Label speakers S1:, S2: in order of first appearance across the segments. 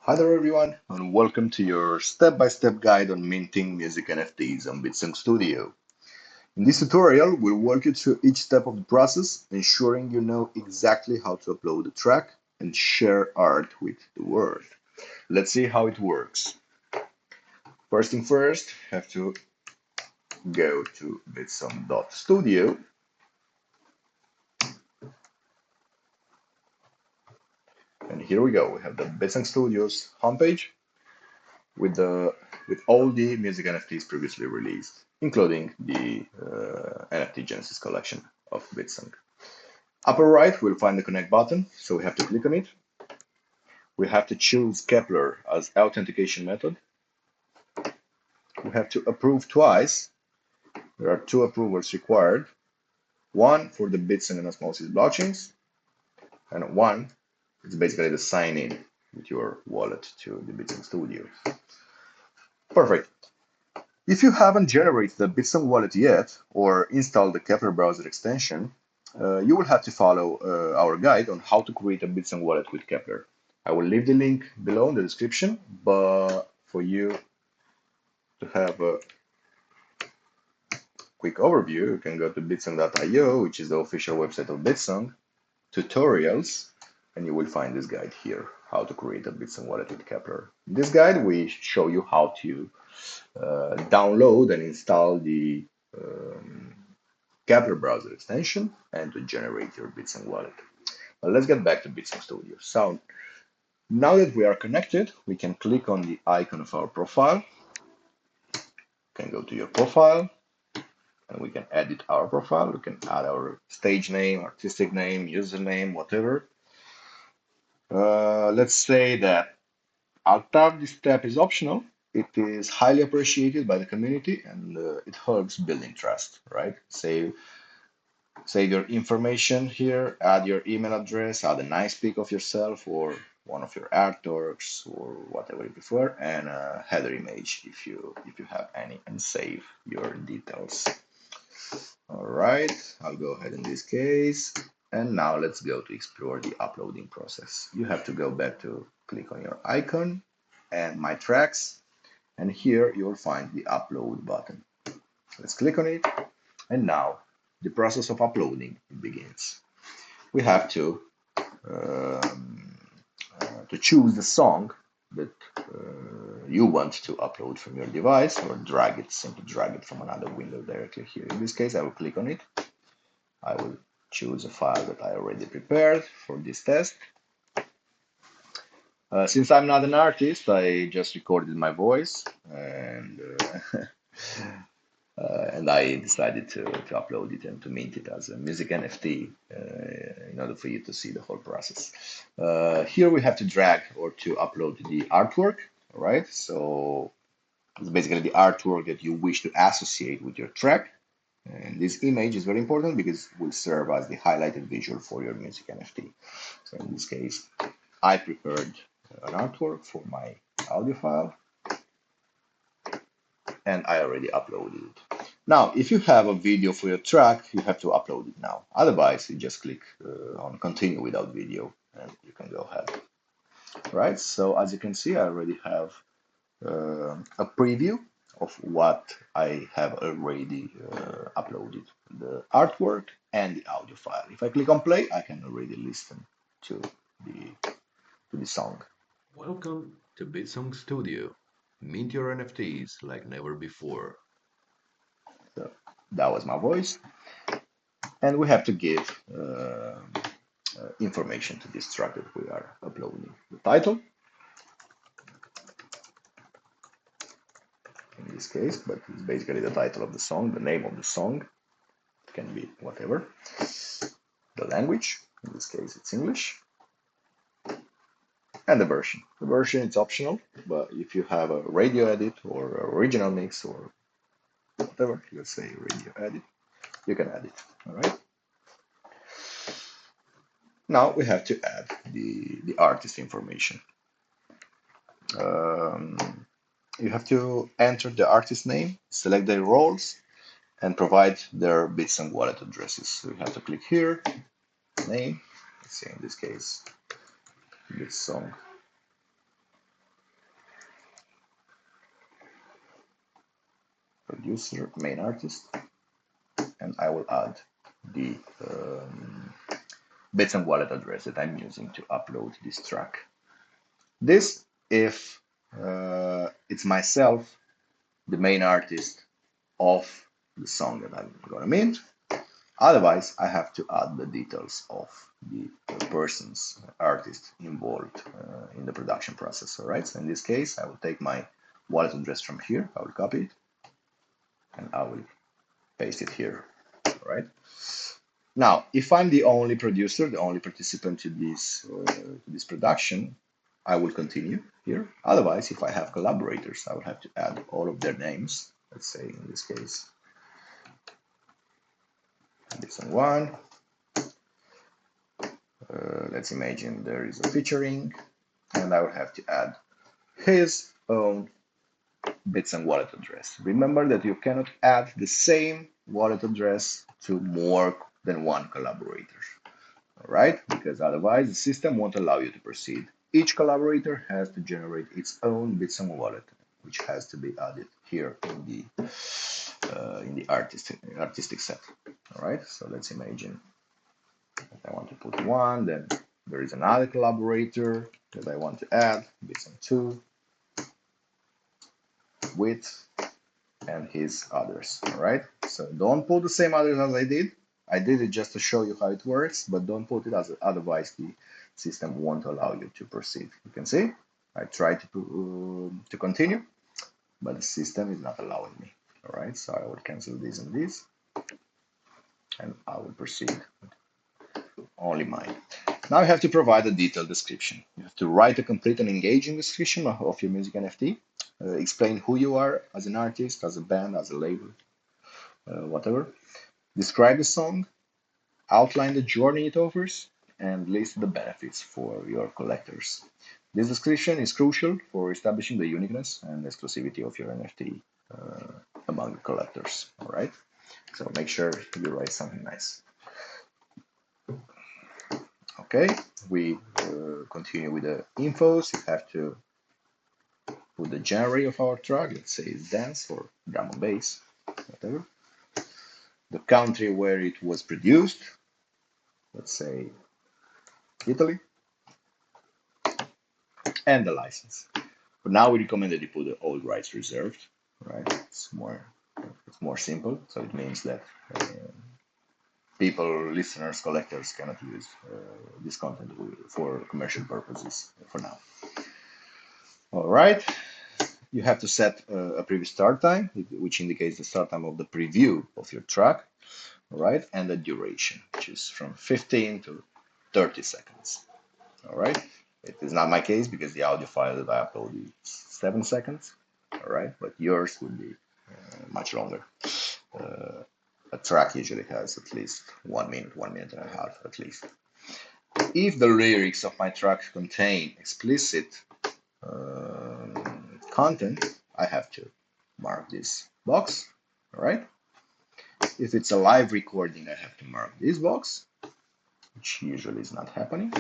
S1: Hi there everyone, and welcome to your step-by-step guide on minting music NFTs on BitSong Studio. In this tutorial, we'll walk you through each step of the process, ensuring you know exactly how to upload a track and share art with the world. Let's see how it works. First thing first, have to go to bitsong.studio, and here we go. We have the BitSong Studio's homepage with all the music NFTs previously released, including the NFT Genesis collection of BitSong. Upper right, we'll find the connect button, so we have to click on it. We have to choose Kepler as authentication method. We have to approve twice. There are two approvals required. One for the BitSong and Osmosis blockchains, and one is basically the sign in with your wallet to the BitSong Studio. Perfect. If you haven't generated the BitSong wallet yet or installed the Kepler browser extension, you will have to follow our guide on how to create a BitSong wallet with Kepler. I will leave the link below in the description, but for you to have a quick overview, you can go to bitsong.io, which is the official website of BitSong, tutorials, and you will find this guide here, how to create a BitSong wallet with Kepler. In this guide, we show you how to download and install the Kepler browser extension and to generate your BitSong wallet. Let's get back to BitSong Studio. So now that we are connected, we can click on the icon of our profile. We can go to your profile and we can edit our profile. We can add our stage name, artistic name, username, whatever. Let's say that Alt Tab, this step is optional. It is highly appreciated by the community and it helps building trust, right? Save your information here, add your email address, add a nice pic of yourself or one of your artworks or whatever you prefer, and a header image if you have any, and save your details. All right, I'll go ahead in this case. And now let's go to explore the uploading process. You have to go back to click on your icon and my tracks, and here you'll find the upload button. Let's click on it, and now the process of uploading begins. We have to choose the song that you want to upload from your device, or simply drag it from another window directly here. In this case, I will click on it. I will choose a file that I already prepared for this test. Since I'm not an artist, I just recorded my voice and and I decided to upload it and to mint it as a music NFT in order for you to see the whole process. Here we have to drag or to upload the artwork, all right? So it's basically the artwork that you wish to associate with your track. And this image is very important because it will serve as the highlighted visual for your music NFT. So in this case, I prepared an artwork for my audio file, and I already uploaded it. Now, if you have a video for your track, you have to upload it now. Otherwise, you just click on continue without video and you can go ahead. Right, so as you can see, I already have a preview of what I have already uploaded, the artwork and the audio file. If I click on play, I can already listen to the song.
S2: Welcome to BitSong Studio. Mint your NFTs like never before.
S1: So that was my voice. And we have to give information to this track that we are uploading. The title, in this case, but it's basically the title of the song, the name of the song. It can be whatever. The language, in this case, it's English. And the version. The version is optional, but if you have a radio edit or original mix or whatever, let's say radio edit, you can add it. All right. Now we have to add the artist information. You have to enter the artist name, select their roles, and provide their BitSong wallet addresses. So you have to click here, name, let's say in this case, BitSong producer, main artist, and I will add the BitSong wallet address that I'm using to upload this track. This if it's myself, the main artist of the song that I'm gonna mint. Otherwise, I have to add the details of the person's artist involved in the production process. All right. So in this case, I will take my wallet address from here. I will copy it and I will paste it here. All right. Now, if I'm the only producer, the only participant to this production, I will continue here. Otherwise, if I have collaborators, I will have to add all of their names. Let's say in this case, this one. Let's imagine there is a featuring, and I will have to add his own BitSong wallet address. Remember that you cannot add the same wallet address to more than one collaborator. All right, because otherwise the system won't allow you to proceed. Each collaborator has to generate its own BitSong wallet, which has to be added here in the artistic set. All right, so let's imagine I want to put one, then there is another collaborator that I want to add, BitSong 2, with, and his others. All right, so don't put the same others as I did. I did it just to show you how it works, but don't put it as otherwise the system won't allow you to proceed. You can see I tried to continue, but the system is not allowing me. All right, so I will cancel this and this, and I will proceed with only mine. Now you have to provide a detailed description. You have to write a complete and engaging description of your music NFT. Explain who you are as an artist, as a band, as a label, whatever. Describe the song, outline the journey it offers, and list the benefits for your collectors. This description is crucial for establishing the uniqueness and exclusivity of your NFT among the collectors. All right, so make sure you write something nice. Okay, we continue with the infos. You have to put the genre of our track. Let's say it's dance or drum and bass, whatever. The country where it was produced. Let's say Italy, and the license. But now we recommend that you put the all rights reserved. Right? It's more simple. So it means that people, listeners, collectors cannot use this content for commercial purposes for now. All right. You have to set a previous start time, which indicates the start time of the preview of your track. All right, and the duration, which is from 15 to 30 seconds. All right. It is not my case because the audio file that I uploaded is 7 seconds. All right, but yours would be much longer. A track usually has at least 1 minute, 1.5 minutes at least. If the lyrics of my track contain explicit content, I have to mark this box. All right. If it's a live recording, I have to mark this box, which usually is not happening.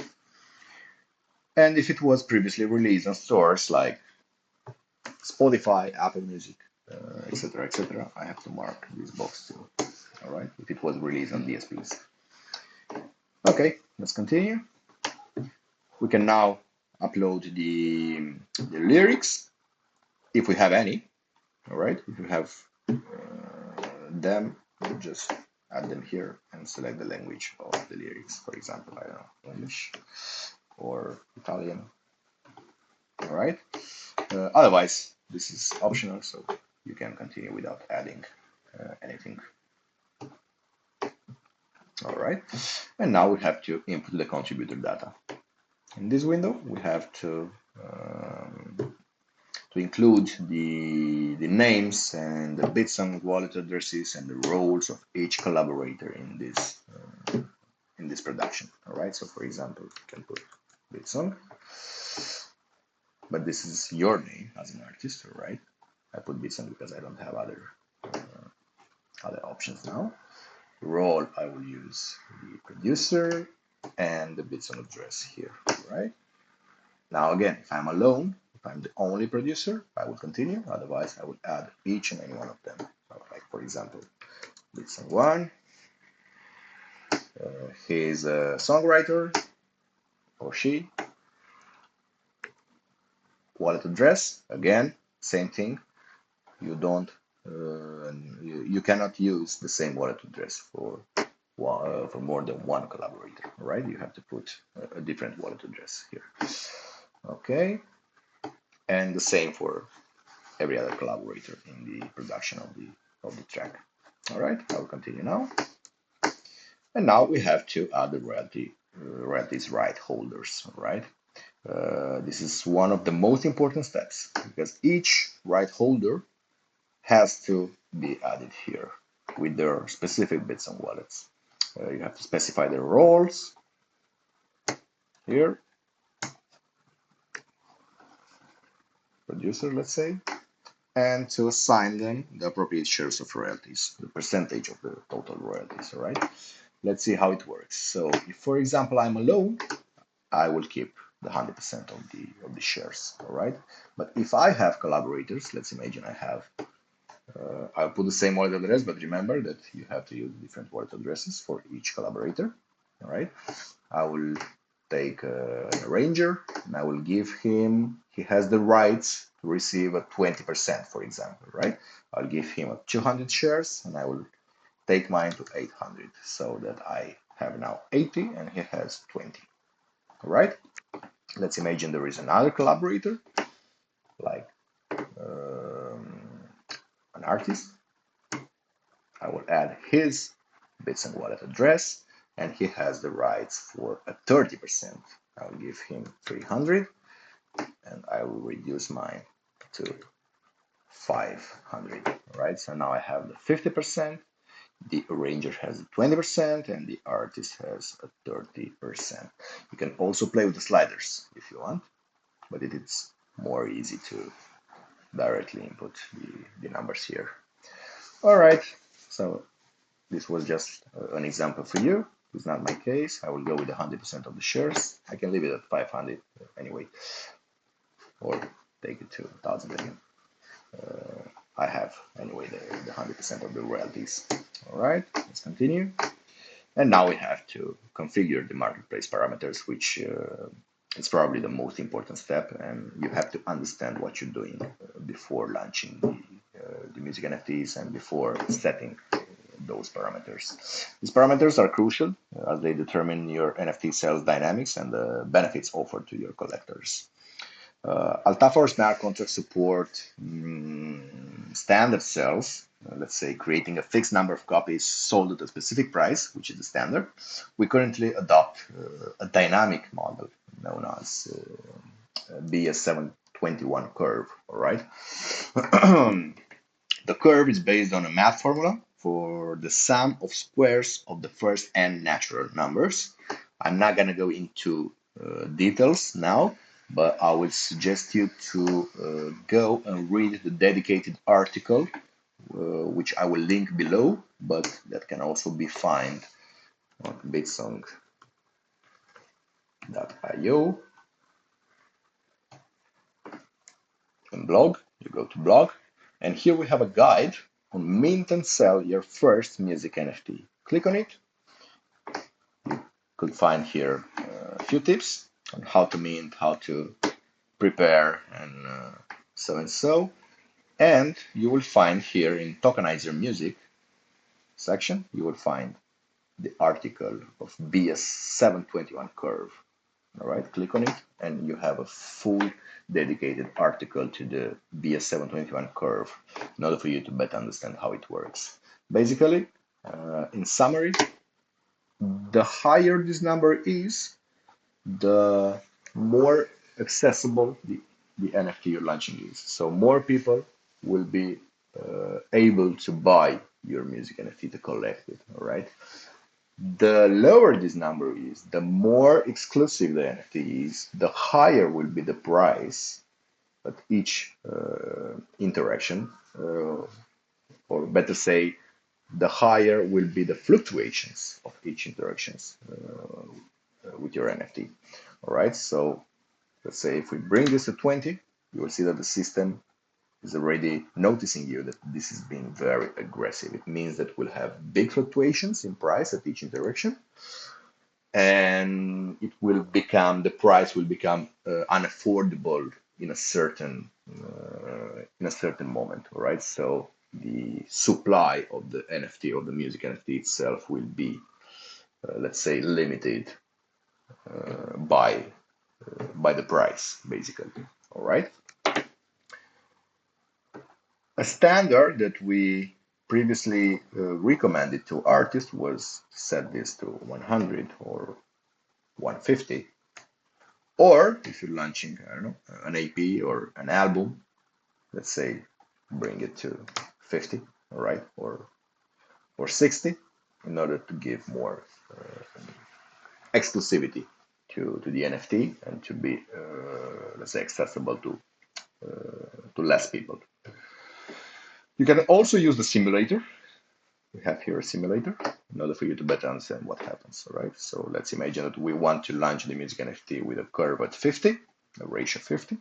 S1: And if it was previously released on stores like Spotify, Apple Music, etc., I have to mark this box too. All right, if it was released on DSPs. Okay, let's continue. We can now upload the lyrics, if we have any. All right, if we have them, we'll just add them here and select the language of the lyrics. For example, I don't know, English or Italian. All right. Otherwise, this is optional, so you can continue without adding anything. All right. And now we have to input the contributor data. In this window, we have to include the names and the BitSong wallet addresses and the roles of each collaborator in this production. All right. So, for example, you can put BitSong, but this is your name as an artist, all right? I put BitSong because I don't have other options now. Role, I will use the producer and the BitSong address here, right? Now again, if I'm alone, if I'm the only producer, I will continue. Otherwise, I would add each and any one of them for example. BitSong 1, he's a songwriter, or she. Wallet address, again, same thing. You don't, you cannot use the same wallet address for more than one collaborator, right? You have to put a different wallet address here. Okay, and the same for every other collaborator in the production of the track. All right, I will continue now. And now we have to add the royalties right holders, right? This is one of the most important steps because each right holder has to be added here with their specific BitSong wallets. You have to specify their roles here, producer, let's say, and to assign them the appropriate shares of royalties, the percentage of the total royalties, all right? Let's see how it works. So if, for example, I'm alone, I will keep the 100% of the shares, all right? But if I have collaborators, let's imagine I have, I'll put the same wallet address, but remember that you have to use different wallet addresses for each collaborator, all right? I will take an arranger and I will give him, he has the rights to receive a 20%, for example, right? I'll give him 200 shares and I will take mine to 800 so that I have now 80 and he has 20, all right? Let's imagine there is another collaborator, like an artist. I will add his BitSong wallet address, and he has the rights for a 30%. I will give him 300, and I will reduce mine to 500. Right? So now I have the 50%. The arranger has 20%, and the artist has a 30%. You can also play with the sliders if you want, but it's more easy to directly input the numbers here. All right, so this was just an example for you. It's not my case. I will go with 100% of the shares. I can leave it at 500 anyway, or take it to 1,000 again. I have anyway the 100% of the royalties. All right, let's continue. And now we have to configure the marketplace parameters, which is probably the most important step, and you have to understand what you're doing before launching the music NFTs and before setting those parameters. These parameters are crucial as they determine your NFT sales dynamics and the benefits offered to your collectors. Altafa or smart contracts support standard sales, let's say creating a fixed number of copies sold at a specific price, which is the standard. We currently adopt a dynamic model known as BS721 curve, all right? The curve is based on a math formula for the sum of squares of the first n natural numbers. I'm not going to go into details now, but I would suggest you to go and read the dedicated article, which I will link below, but that can also be found on bitsong.io and blog. You go to blog, and here we have a guide on mint and sell your first music NFT. Click on it. You could find here a few tips on how to mint, how to prepare, and so and so. And you will find here in Tokenizer Music section, you will find the article of BS721 curve. All right, click on it, and you have a full dedicated article to the BS721 curve in order for you to better understand how it works. Basically, in summary, the higher this number is, the more accessible the NFT you're launching is. So more people will be able to buy your music NFT to collect it, all right? The lower this number is, the more exclusive the NFT is, the higher will be the price at each interaction, or better say, the higher will be the fluctuations of each interactions with your NFT. All right, so let's say if we bring this to 20, you will see that the system is already noticing you that this is being very aggressive. It means that we'll have big fluctuations in price at each interaction, and the price will become unaffordable in a certain moment, all right? So the supply of the NFT or the music NFT itself will be, let's say, limited by the price, basically, all right? A standard that we previously recommended to artists was set this to 100 or 150. Or if you're launching, I don't know, an AP or an album, let's say, bring it to 50, all right, or 60, in order to give more exclusivity to the NFT and to be, let's say, accessible to less people. You can also use the simulator. We have here a simulator in order for you to better understand what happens, all right? So let's imagine that we want to launch the music NFT with a curve at 50, a ratio 50,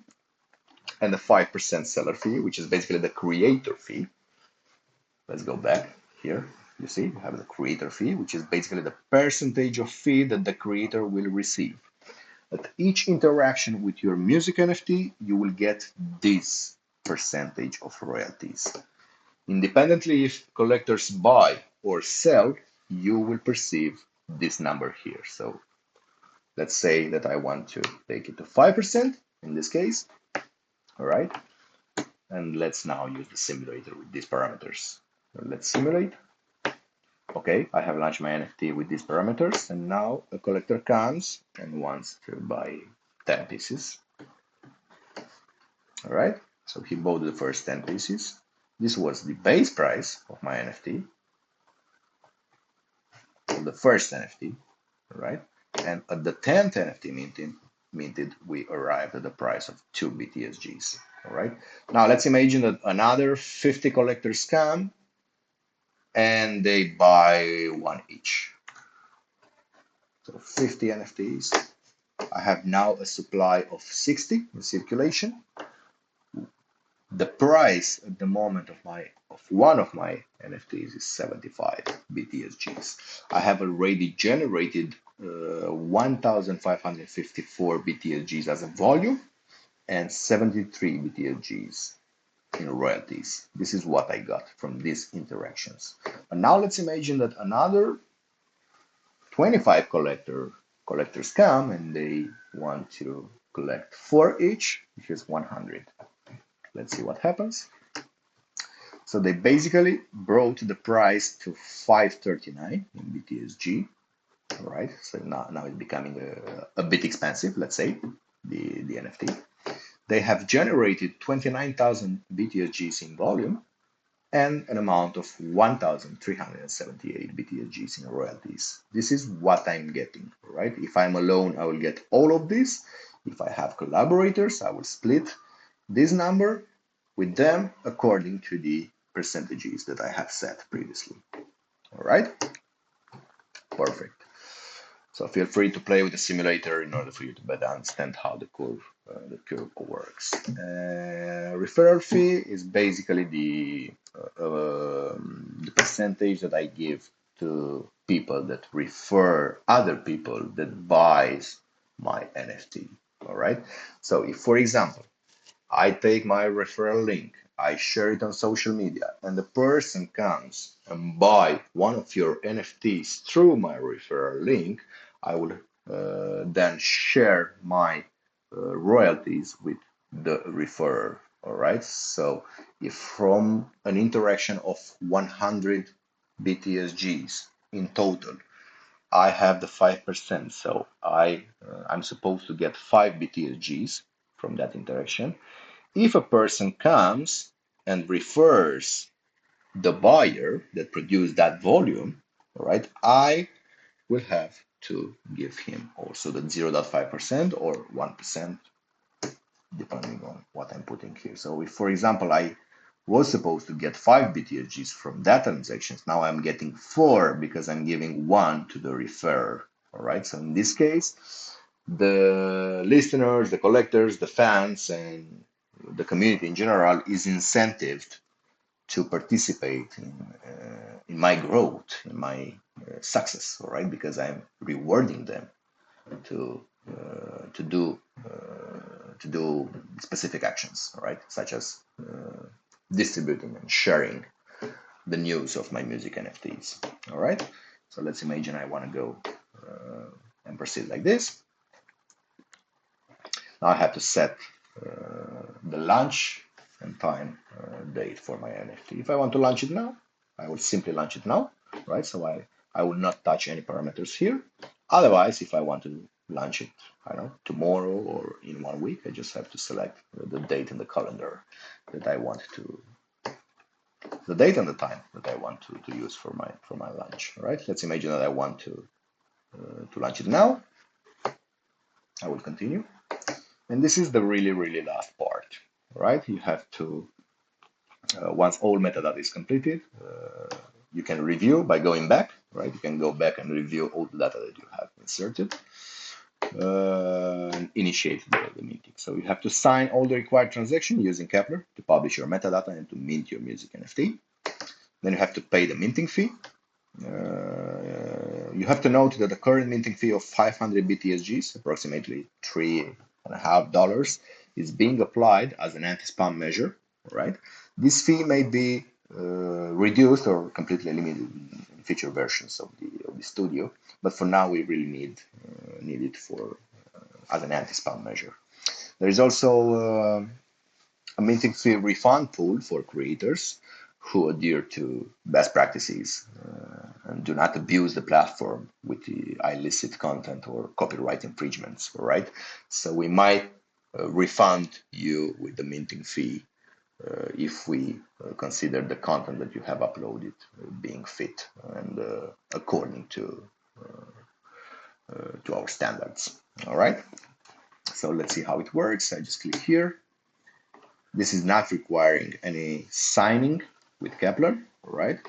S1: and a 5% seller fee, which is basically the creator fee. Let's go back here. You see, you have the creator fee, which is basically the percentage of fee that the creator will receive. At each interaction with your music NFT, you will get this percentage of royalties. Independently if collectors buy or sell, you will perceive this number here. So let's say that I want to take it to 5% in this case, all right? And let's now use the simulator with these parameters. So let's simulate. Okay, I have launched my NFT with these parameters, and now a collector comes and wants to buy 10 pieces. All right, so he bought the first 10 pieces. This was the base price of my NFT, of the first NFT, right? And at the 10th NFT minted, we arrived at the price of 2 BTSGs, all right? Now let's imagine that another 50 collectors come and they buy one each. So 50 NFTs. I have now a supply of 60 in circulation. The price at the moment of one of my NFTs is 75 BTSGs. I have already generated 1,554 BTSGs as a volume and 73 BTSGs in royalties. This is what I got from these interactions. And now let's imagine that another 25 collectors come and they want to collect 4 each, which is 100. Let's see what happens. So they basically brought the price to 539 in BTSG. All right, so now it's becoming a bit expensive, let's say, the NFT. They have generated 29,000 BTSGs in volume and an amount of 1,378 BTSGs in royalties. This is what I'm getting, right? If I'm alone, I will get all of this. If I have collaborators, I will split this number with them according to the percentages that I have set previously. All right? Perfect. So feel free to play with the simulator in order for you to better understand how the curve works. Referral fee is basically the percentage that I give to people that refer other people that buys my NFT. All right. So if, for example, I take my referral link, I share it on social media, and the person comes and buy one of your NFTs through my referral link, I will then share my royalties with the referrer. All right. So if from an interaction of 100 BTSGs in total, I have the 5%. So I'm supposed to get 5 BTSGs from that interaction. If a person comes and refers the buyer that produced that volume, all right, I will have to give him also the 0.5% or 1%, depending on what I'm putting here. So if, for example, I was supposed to get 5 BTSGs from that transactions, now I'm getting 4 because I'm giving 1 to the referrer, all right? So in this case, the listeners, the collectors, the fans, and the community in general is incentivized to participate in my growth, in my success, all right? Because I'm rewarding them to do specific actions, all right? Such as distributing and sharing the news of my music NFTs, all right? So let's imagine I want to go and proceed like this. Now I have to set the launch and time date for my NFT. If I want to launch it now, I will simply launch it now, right? So I will not touch any parameters here. Otherwise, if I want to launch it, I don't know, tomorrow or in 1 week, I just have to select the date in the calendar that I want to, the date and the time that I want to use for my launch, right? Let's imagine that I want to launch it now. I will continue. And this is the really last part, right? You have to, once all metadata is completed, you can review by going back, right? You can go back and review all the data that you have inserted and initiate the minting. So you have to sign all the required transactions using Kepler to publish your metadata and to mint your music NFT. Then you have to pay the minting fee. You have to note that the current minting fee of 500 BTSGs, approximately $3.50, is being applied as an anti-spam measure, right? This fee may be reduced or completely eliminated in future versions of the studio, but for now we really need it for as an anti-spam measure. There is also a minting fee refund pool for creators who adhere to best practices and do not abuse the platform with the illicit content or copyright infringements, right? So we might refund you with the minting fee if we consider the content that you have uploaded being fit and according to our standards, all right? So let's see how it works. I just click here. This is not requiring any signing with Kepler, right?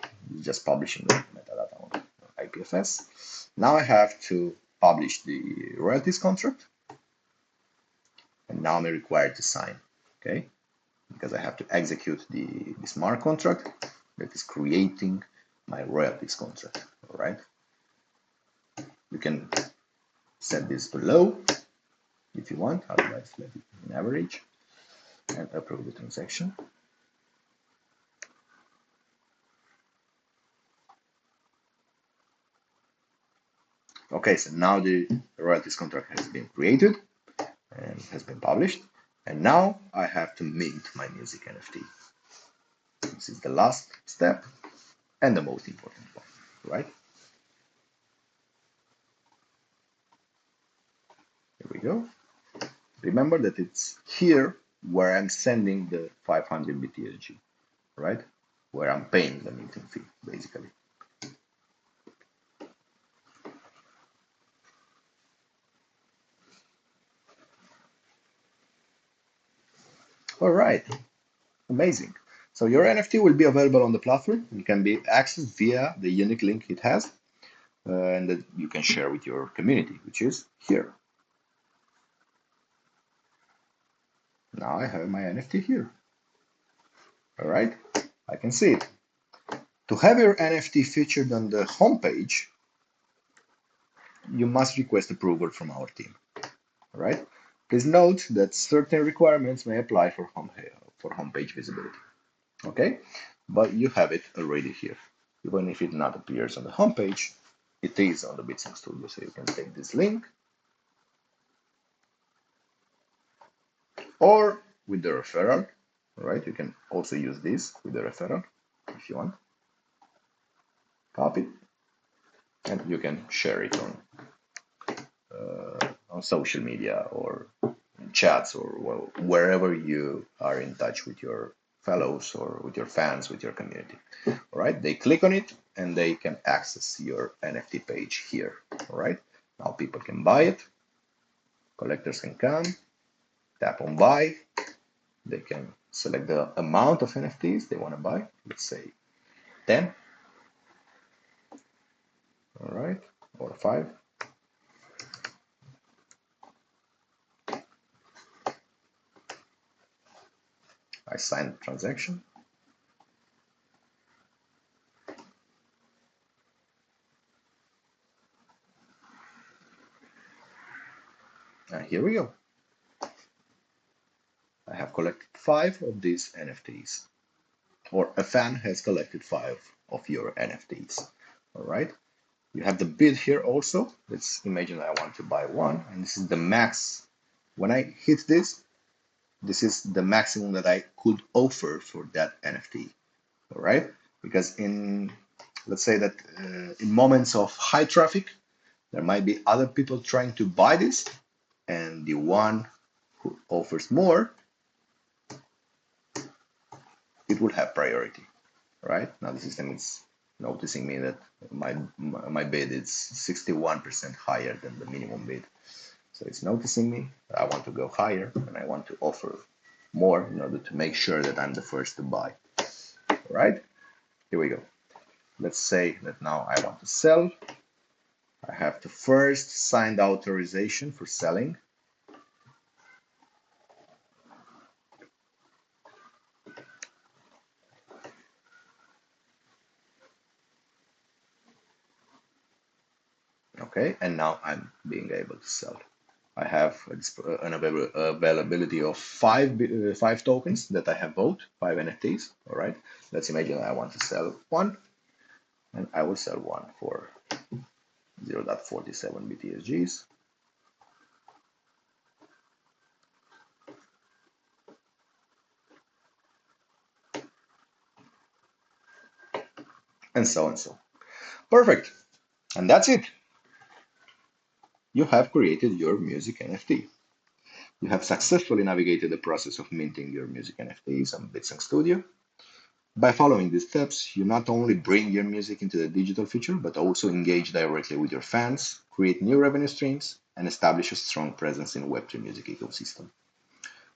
S1: Just publishing the metadata on IPFS. Now I have to publish the royalties contract, and now I'm required to sign, okay? Because I have to execute the smart contract that is creating my royalties contract, all right? You can set this to low if you want, otherwise let it in average and approve the transaction. Okay, so now the royalties contract has been created and has been published, and now I have to mint my music NFT. This is the last step and the most important one, right? Here we go. Remember that it's here where I'm sending the 500 BTSG, right? Where I'm paying the minting fee, basically. All right, amazing. So your NFT will be available on the platform. It can be accessed via the unique link it has, and that you can share with your community, which is here. Now I have my NFT here. All right, I can see it. To have your NFT featured on the homepage, you must request approval from our team. All right. Please note that certain requirements may apply for homepage visibility. Okay, but you have it already here. Even if it not appears on the homepage, it is on the BitSong Studio. So you can take this link, or with the referral. All right, you can also use this with the referral if you want. Copy, and you can share it on social media or chats or wherever you are in touch with your fellows or with your fans, with your community. All right, they click on it and they can access your NFT page here. All right, now people can buy it, collectors can come, tap on buy, they can select the amount of NFTs they want to buy, let's say 10, all right, or 5. I sign the transaction. And here we go. I have collected 5 of these NFTs, or a fan has collected 5 of your NFTs. All right. You have the bid here also. Let's imagine I want to buy one, and this is the max. When I hit this, this is the maximum that I could offer for that NFT. All right. Because let's say that in moments of high traffic, there might be other people trying to buy this, and the one who offers more, it will have priority, right? Now the system is noticing me that my bid is 61% higher than the minimum bid. So it's noticing me, I want to go higher, and I want to offer more in order to make sure that I'm the first to buy. All right, here we go. Let's say that now I want to sell. I have to first sign the authorization for selling. Okay, and now I'm being able to sell. I have an availability of five tokens that I have bought, 5 NFTs. All right, let's imagine I want to sell one, and I will sell one for 0.47 BTSGs. And so and so. Perfect. And that's it. You have created your music NFT. You have successfully navigated the process of minting your music NFTs on BitSong Studio. By following these steps, you not only bring your music into the digital future, but also engage directly with your fans, create new revenue streams, and establish a strong presence in the Web3 music ecosystem.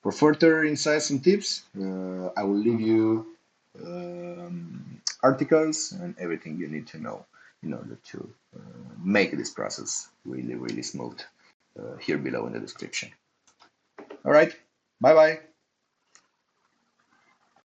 S1: For further insights and tips, I will leave you articles and everything you need to know in order to make this process really, really smooth here below in the description. All right, bye bye.